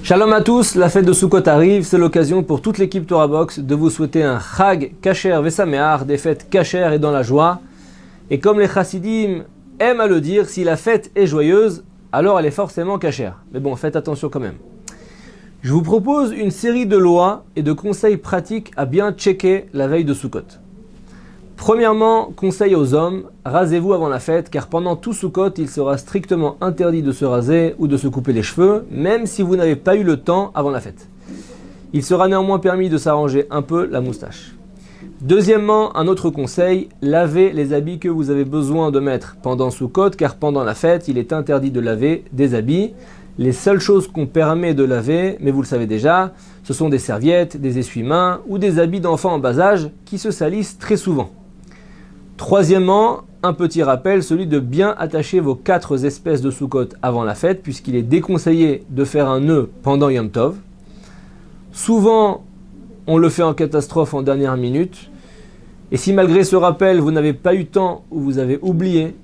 Shalom à tous, la fête de Sukkot arrive, c'est l'occasion pour toute l'équipe Torah Box de vous souhaiter un Chag Kasher Vesameach, des fêtes Kasher et dans la joie. Et comme les Chassidim aiment à le dire, si la fête est joyeuse, alors elle est forcément Kasher. Mais bon, faites attention quand même. Je vous propose une série de lois et de conseils pratiques à bien checker la veille de Sukkot. Premièrement, conseil aux hommes, rasez-vous avant la fête, car pendant tout Sukkot, il sera strictement interdit de se raser ou de se couper les cheveux, même si vous n'avez pas eu le temps avant la fête. Il sera néanmoins permis de s'arranger un peu la moustache. Deuxièmement, un autre conseil, lavez les habits que vous avez besoin de mettre pendant Sukkot, car pendant la fête, il est interdit de laver des habits. Les seules choses qu'on permet de laver, mais vous le savez déjà, ce sont des serviettes, des essuie-mains ou des habits d'enfants en bas âge qui se salissent très souvent. Troisièmement, un petit rappel, celui de bien attacher vos 4 espèces de Sukkot avant la fête, puisqu'il est déconseillé de faire un nœud pendant Yom Tov. Souvent, on le fait en catastrophe en dernière minute. Et si malgré ce rappel, vous n'avez pas eu temps ou vous avez oublié,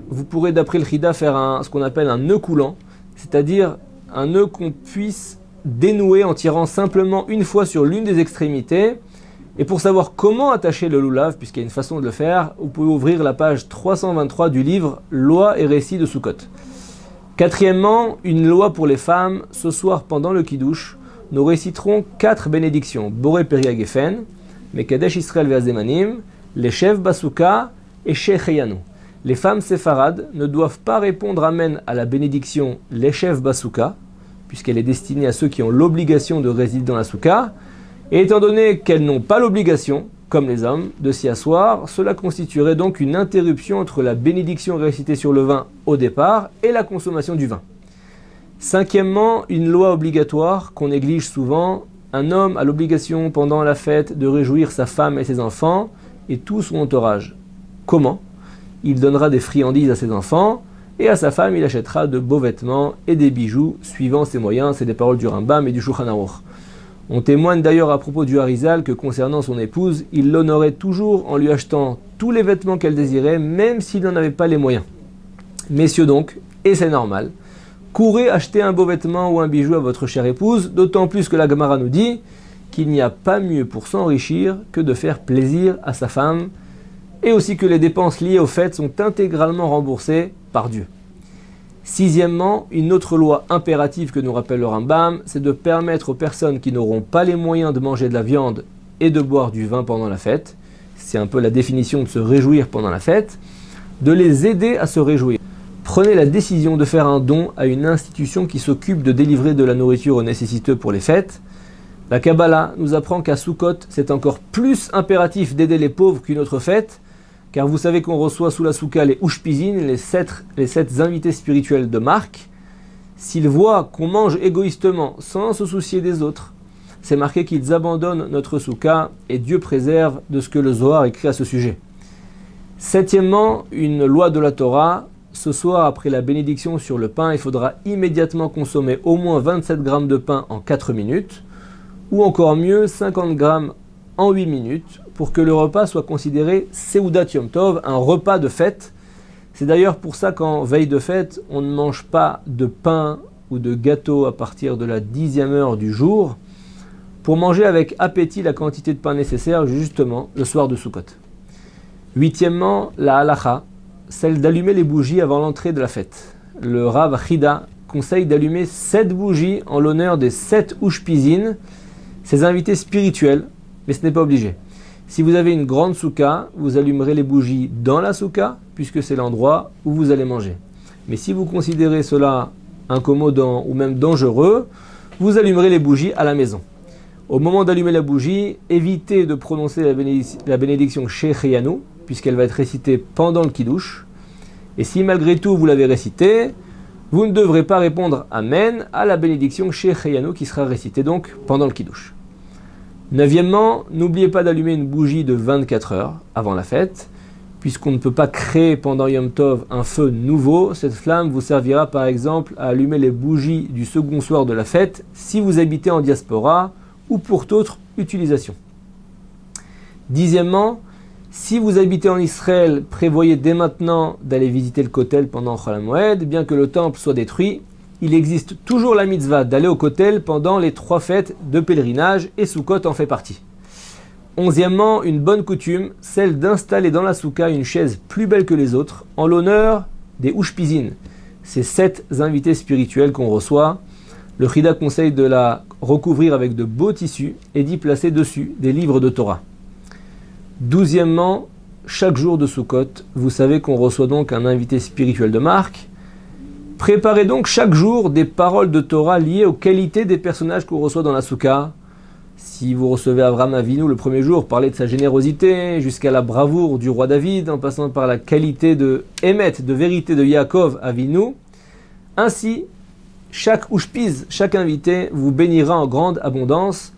vous pourrez d'après le Chida faire ce qu'on appelle un nœud coulant, c'est-à-dire un nœud qu'on puisse dénouer en tirant simplement une fois sur l'une des extrémités. Et pour savoir comment attacher le loulav, puisqu'il y a une façon de le faire, vous pouvez ouvrir la page 323 du livre Loi et récits de Sukkot. Quatrièmement, une loi pour les femmes. Ce soir, pendant le Kiddush, nous réciterons 4 bénédictions. Boré Peria Gefen, Mekadesh Israël Ve'azemanim, Leshev Basuka et Shecheyanu. Les femmes séfarades ne doivent pas répondre Amen à la bénédiction Leshev Basuka, puisqu'elle est destinée à ceux qui ont l'obligation de résider dans la Souka. Et étant donné qu'elles n'ont pas l'obligation, comme les hommes, de s'y asseoir, cela constituerait donc une interruption entre la bénédiction récitée sur le vin au départ et la consommation du vin. Cinquièmement, une loi obligatoire qu'on néglige souvent. Un homme a l'obligation pendant la fête de réjouir sa femme et ses enfants et tout son entourage. Comment ? Il donnera des friandises à ses enfants et à sa femme il achètera de beaux vêtements et des bijoux suivant ses moyens. C'est des paroles du Rambam et du Shulchan Aruch. On témoigne d'ailleurs à propos du Harizal que concernant son épouse, il l'honorait toujours en lui achetant tous les vêtements qu'elle désirait, même s'il n'en avait pas les moyens. Messieurs donc, et c'est normal, courez acheter un beau vêtement ou un bijou à votre chère épouse, d'autant plus que la Gemara nous dit qu'il n'y a pas mieux pour s'enrichir que de faire plaisir à sa femme, et aussi que les dépenses liées aux fêtes sont intégralement remboursées par Dieu. Sixièmement, une autre loi impérative que nous rappelle le Rambam, c'est de permettre aux personnes qui n'auront pas les moyens de manger de la viande et de boire du vin pendant la fête, c'est un peu la définition de se réjouir pendant la fête, de les aider à se réjouir. Prenez la décision de faire un don à une institution qui s'occupe de délivrer de la nourriture aux nécessiteux pour les fêtes. La Kabbalah nous apprend qu'à Sukkot, c'est encore plus impératif d'aider les pauvres qu'une autre fête, car vous savez qu'on reçoit sous la souka les Ushpizin, les sept invités spirituels de marque. S'ils voient qu'on mange égoïstement, sans se soucier des autres, c'est marqué qu'ils abandonnent notre souka et Dieu préserve de ce que le Zohar écrit à ce sujet. Septièmement, une loi de la Torah. Ce soir, après la bénédiction sur le pain, il faudra immédiatement consommer au moins 27 grammes de pain en 4 minutes, ou encore mieux, 50 grammes en 8 minutes, pour que le repas soit considéré Seudat Yom Tov, un repas de fête. C'est d'ailleurs pour ça qu'en veille de fête, on ne mange pas de pain ou de gâteau à partir de la 10e heure du jour, pour manger avec appétit la quantité de pain nécessaire justement le soir de Sukkot. Huitièmement, la halacha, celle d'allumer les bougies avant l'entrée de la fête. Le Rav Chida conseille d'allumer 7 bougies en l'honneur des 7 Ushpizin, ces invités spirituels, mais ce n'est pas obligé. Si vous avez une grande souka, vous allumerez les bougies dans la souka, puisque c'est l'endroit où vous allez manger. Mais si vous considérez cela incommodant ou même dangereux, vous allumerez les bougies à la maison. Au moment d'allumer la bougie, évitez de prononcer la bénédiction Shecheyanu, puisqu'elle va être récitée pendant le Kiddush. Et si malgré tout vous l'avez récitée, vous ne devrez pas répondre Amen à la bénédiction Shecheyanu qui sera récitée donc pendant le Kiddush. Neuvièmement, n'oubliez pas d'allumer une bougie de 24 heures avant la fête, puisqu'on ne peut pas créer pendant Yom Tov un feu nouveau. Cette flamme vous servira par exemple à allumer les bougies du second soir de la fête si vous habitez en diaspora ou pour d'autres utilisations. Dixièmement, si vous habitez en Israël, prévoyez dès maintenant d'aller visiter le Kotel pendant Chol HaMoed, bien que le temple soit détruit. il existe toujours la mitzvah d'aller au kotel pendant les 3 fêtes de pèlerinage et Sukkot en fait partie. 11e, une bonne coutume, celle d'installer dans la souka une chaise plus belle que les autres en l'honneur des Ushpizin, ces 7 invités spirituels qu'on reçoit. Le Chida conseille de la recouvrir avec de beaux tissus et d'y placer dessus des livres de Torah. 12e, chaque jour de Sukkot, vous savez qu'on reçoit donc un invité spirituel de marque. Préparez donc chaque jour des paroles de Torah liées aux qualités des personnages qu'on reçoit dans la souka. Si vous recevez Avraham Avinu le premier jour, parlez de sa générosité, jusqu'à la bravoure du roi David, en passant par la qualité de Emet, de vérité de Yaakov Avinu. Ainsi, chaque Ushpiz, chaque invité vous bénira en grande abondance.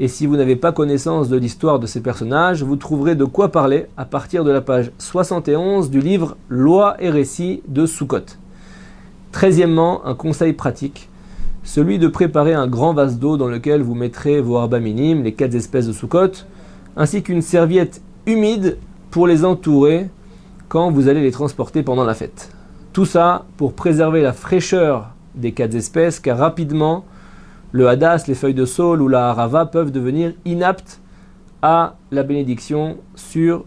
Et si vous n'avez pas connaissance de l'histoire de ces personnages, vous trouverez de quoi parler à partir de la page 71 du livre Loi et récits de Sukkot. 13e, un conseil pratique, celui de préparer un grand vase d'eau dans lequel vous mettrez vos arba minim, les 4 espèces de Sukkot, ainsi qu'une serviette humide pour les entourer quand vous allez les transporter pendant la fête. Tout ça pour préserver la fraîcheur des 4 espèces, car rapidement, le hadas, les feuilles de saule ou la harava peuvent devenir inaptes à la bénédiction sur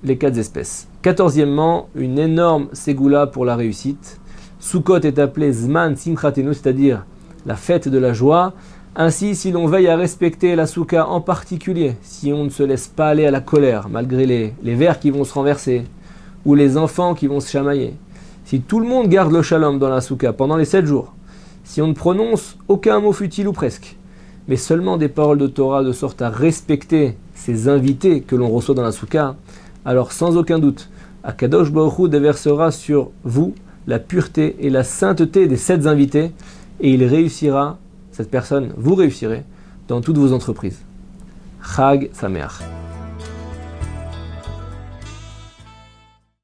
les 4 espèces. 14e, une énorme ségoula pour la réussite. Sukkot est appelé Zman Simchatenu, c'est-à-dire la fête de la joie. Ainsi, si l'on veille à respecter la souka en particulier, si on ne se laisse pas aller à la colère, malgré les verres qui vont se renverser, ou les enfants qui vont se chamailler, si tout le monde garde le shalom dans la souka pendant les 7 jours, si on ne prononce aucun mot futile ou presque, mais seulement des paroles de Torah de sorte à respecter ces invités que l'on reçoit dans la souka, alors sans aucun doute, Akadosh Baruch Hu déversera sur vous la pureté et la sainteté des 7 invités, et il réussira, cette personne, vous réussirez dans toutes vos entreprises. Chag Sameach.